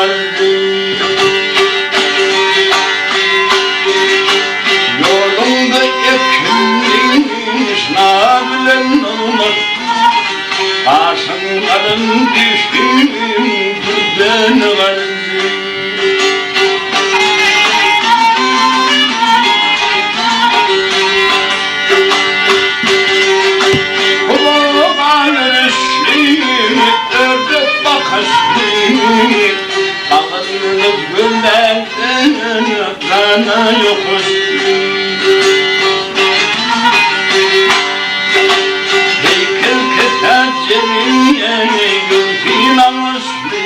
vardı. Yolunda ekilmiş nabilen olmaz, Aşınların düştüğüm güzel vardı. Dağınlık güllerden yana yokuştu. Heykel ketaceliye gülfin almıştı.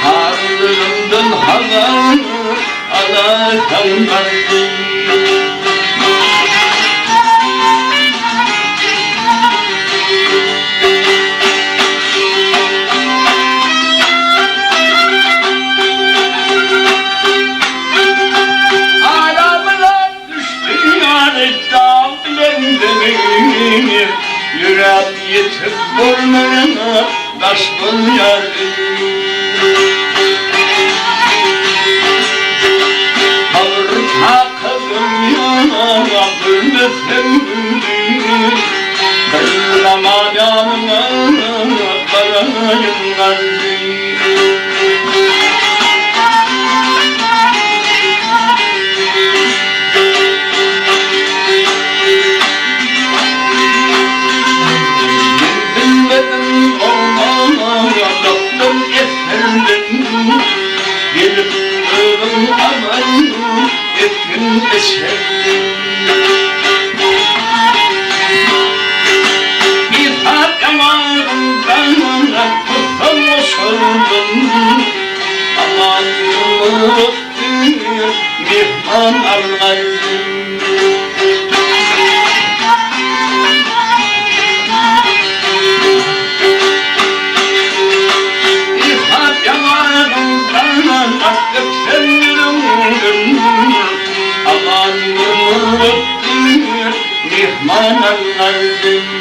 Harlığımdan havanı alatan vardı. Yürek yetip burnuna taşkın yardı. Kalır takılım yana gülmesin gündüz, kırlama yanına karayın kaldı. Gelip ölüm aman etkin eşeğim. Bir harp yamanından tuttum o sordum. Aman yumurtluyor mihman arlaydım. Artık sen yürümdün, aman yumurtluyor mihman arlaydım.